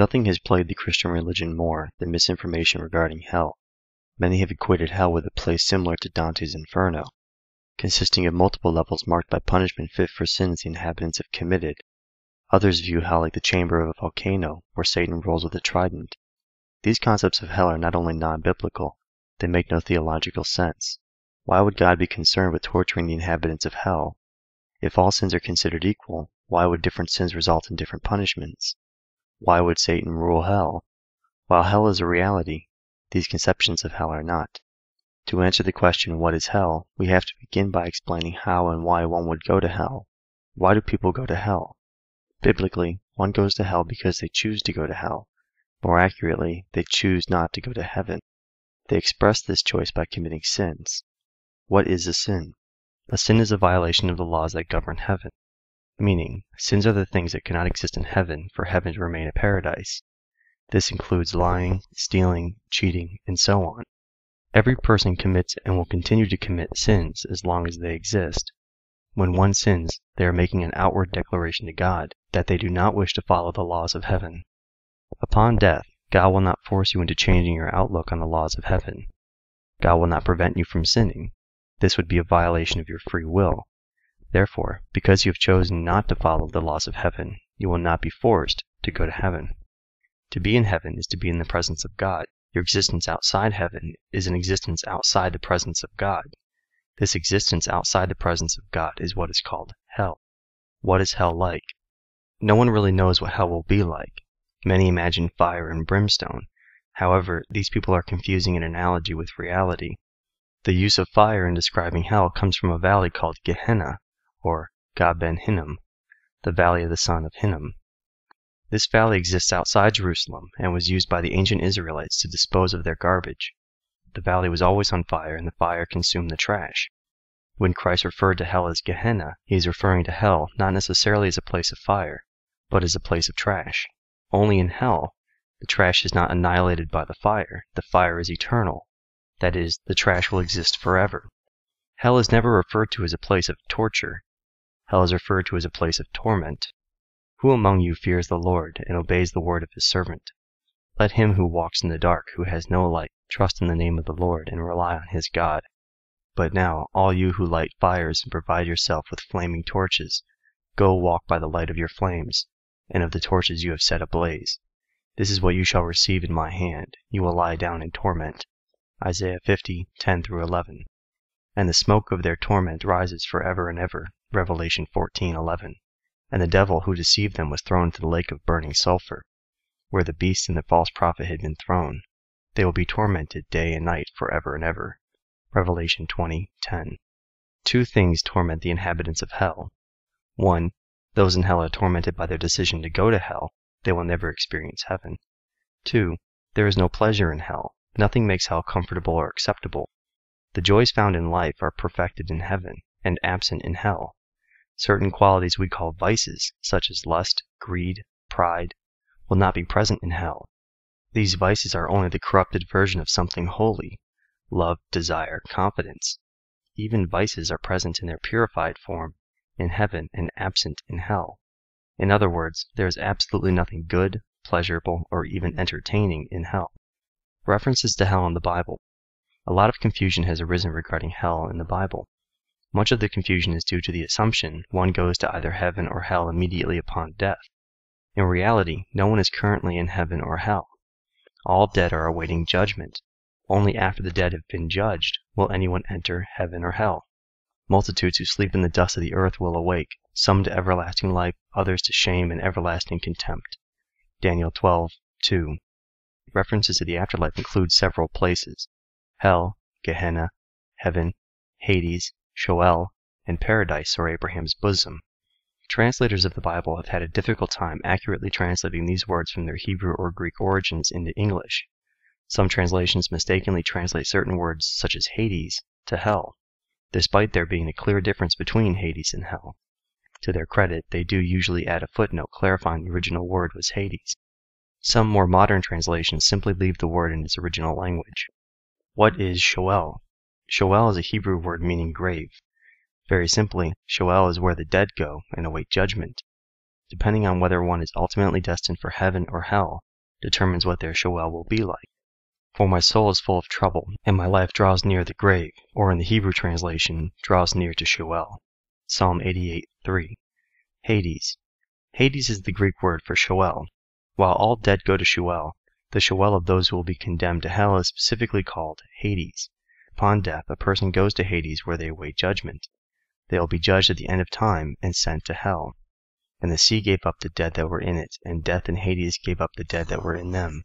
Nothing has plagued the Christian religion more than misinformation regarding hell. Many have equated hell with a place similar to Dante's Inferno, consisting of multiple levels marked by punishment fit for sins the inhabitants have committed. Others view hell like the chamber of a volcano, where Satan rules with a trident. These concepts of hell are not only non-biblical, they make no theological sense. Why would God be concerned with torturing the inhabitants of hell? If all sins are considered equal, why would different sins result in different punishments? Why would Satan rule hell? While hell is a reality, these conceptions of hell are not. To answer the question, what is hell, we have to begin by explaining how and why one would go to hell. Why do people go to hell? Biblically, one goes to hell because they choose to go to hell. More accurately, they choose not to go to heaven. They express this choice by committing sins. What is a sin? A sin is a violation of the laws that govern heaven. Meaning, sins are the things that cannot exist in heaven for heaven to remain a paradise. This includes lying, stealing, cheating, and so on. Every person commits and will continue to commit sins as long as they exist. When one sins, they are making an outward declaration to God that they do not wish to follow the laws of heaven. Upon death, God will not force you into changing your outlook on the laws of heaven. God will not prevent you from sinning. This would be a violation of your free will. Therefore, because you have chosen not to follow the laws of heaven, you will not be forced to go to heaven. To be in heaven is to be in the presence of God. Your existence outside heaven is an existence outside the presence of God. This existence outside the presence of God is what is called hell. What is hell like? No one really knows what hell will be like. Many imagine fire and brimstone. However, these people are confusing an analogy with reality. The use of fire in describing hell comes from a valley called Gehenna, or Ga Ben Hinnom, the valley of the son of Hinnom. This valley exists outside Jerusalem and was used by the ancient Israelites to dispose of their garbage. The valley was always on fire, and the fire consumed the trash. When Christ referred to hell as Gehenna, he is referring to hell not necessarily as a place of fire, but as a place of trash. Only in hell, the trash is not annihilated by the fire is eternal. That is, the trash will exist forever. Hell is never referred to as a place of torture. Hell is referred to as a place of torment. Who among you fears the Lord and obeys the word of his servant? Let him who walks in the dark, who has no light, trust in the name of the Lord and rely on his God. But now, all you who light fires and provide yourself with flaming torches, go walk by the light of your flames, and of the torches you have set ablaze. This is what you shall receive in my hand. You will lie down in torment. Isaiah 50:10-11. And the smoke of their torment rises forever and ever. Revelation 14:11. And the devil who deceived them was thrown into the lake of burning sulfur, where the beast and the false prophet had been thrown. They will be tormented day and night forever and ever. Revelation 20:10. Two things torment the inhabitants of hell. 1. Those in hell are tormented by their decision to go to hell. They will never experience heaven. 2. There is no pleasure in hell. Nothing makes hell comfortable or acceptable. The joys found in life are perfected in heaven and absent in hell. Certain qualities we call vices, such as lust, greed, pride, will not be present in hell. These vices are only the corrupted version of something holy: love, desire, confidence. Even vices are present in their purified form in heaven and absent in hell. In other words, there is absolutely nothing good, pleasurable, or even entertaining in hell. References to hell in the Bible. A lot of confusion has arisen regarding hell in the Bible. Much of the confusion is due to the assumption one goes to either heaven or hell immediately upon death. In reality, no one is currently in heaven or hell. All dead are awaiting judgment. Only after the dead have been judged will anyone enter heaven or hell. Multitudes who sleep in the dust of the earth will awake, some to everlasting life, others to shame and everlasting contempt. Daniel 12:2. References to the afterlife include several places: hell, Gehenna, heaven, Hades, Sheol, and paradise, or Abraham's bosom. Translators of the Bible have had a difficult time accurately translating these words from their Hebrew or Greek origins into English. Some translations mistakenly translate certain words, such as Hades, to hell, despite there being a clear difference between Hades and hell. To their credit, they do usually add a footnote clarifying the original word was Hades. Some more modern translations simply leave the word in its original language. What is Sheol? Sheol is a Hebrew word meaning grave. Very simply, Sheol is where the dead go and await judgment. Depending on whether one is ultimately destined for heaven or hell, determines what their Sheol will be like. For my soul is full of trouble, and my life draws near the grave, or in the Hebrew translation, draws near to Sheol. Psalm 88:3. Hades. Hades is the Greek word for Sheol. While all dead go to Sheol, the Sheol of those who will be condemned to hell is specifically called Hades. Upon death, a person goes to Hades where they await judgment. They will be judged at the end of time and sent to hell. And the sea gave up the dead that were in it, and death and Hades gave up the dead that were in them.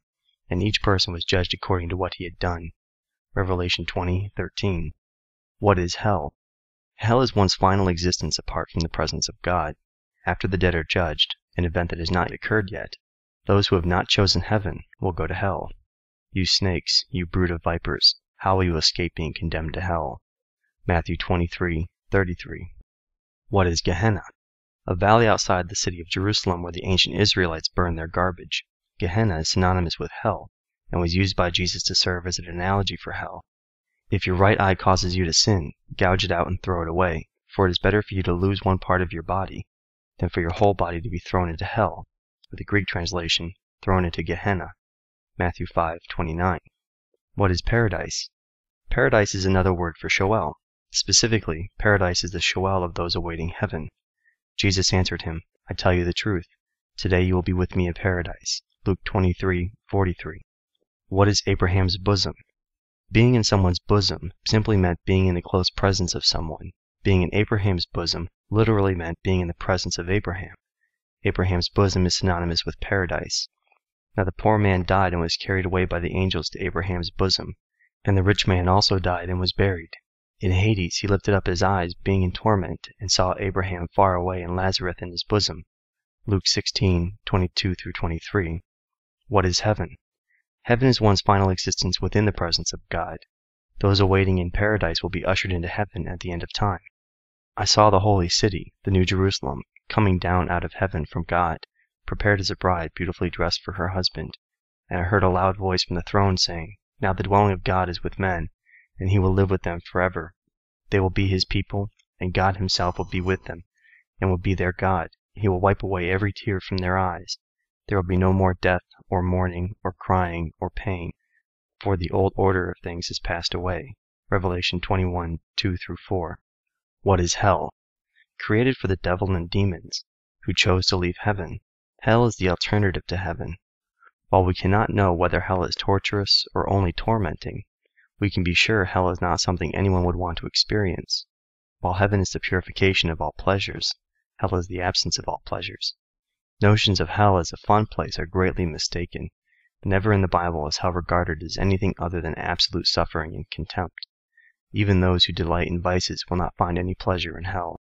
And each person was judged according to what he had done. Revelation 20:13. What is hell? Hell is one's final existence apart from the presence of God. After the dead are judged, an event that has not occurred yet, those who have not chosen heaven will go to hell. You snakes, you brood of vipers, how will you escape being condemned to hell? Matthew 23:33. What is Gehenna? A valley outside the city of Jerusalem where the ancient Israelites burned their garbage. Gehenna is synonymous with hell, and was used by Jesus to serve as an analogy for hell. If your right eye causes you to sin, gouge it out and throw it away, for it is better for you to lose one part of your body than for your whole body to be thrown into hell, or the Greek translation, thrown into Gehenna. Matthew 5:29. What is paradise? Paradise is another word for Sheol. Specifically, paradise is the Sheol of those awaiting heaven. Jesus answered him, I tell you the truth. Today you will be with me in paradise. Luke 23:43. What is Abraham's bosom? Being in someone's bosom simply meant being in the close presence of someone. Being in Abraham's bosom literally meant being in the presence of Abraham. Abraham's bosom is synonymous with paradise. Now the poor man died and was carried away by the angels to Abraham's bosom, and the rich man also died and was buried. In Hades he lifted up his eyes, being in torment, and saw Abraham far away and Lazarus in his bosom. Luke 16:22-23. What is heaven? Heaven is one's final existence within the presence of God. Those awaiting in paradise will be ushered into heaven at the end of time. I saw the holy city, the New Jerusalem, coming down out of heaven from God, prepared as a bride beautifully dressed for her husband. And I heard a loud voice from the throne saying, Now the dwelling of God is with men, and he will live with them forever. They will be his people, and God himself will be with them, and will be their God. He will wipe away every tear from their eyes. There will be no more death, or mourning, or crying, or pain, for the old order of things has passed away. Revelation 21:2-4. What is hell? Created for the devil and demons, who chose to leave heaven. Hell is the alternative to heaven. While we cannot know whether hell is torturous or only tormenting, we can be sure hell is not something anyone would want to experience. While heaven is the purification of all pleasures, hell is the absence of all pleasures. Notions of hell as a fun place are greatly mistaken. Never in the Bible is hell regarded as anything other than absolute suffering and contempt. Even those who delight in vices will not find any pleasure in hell.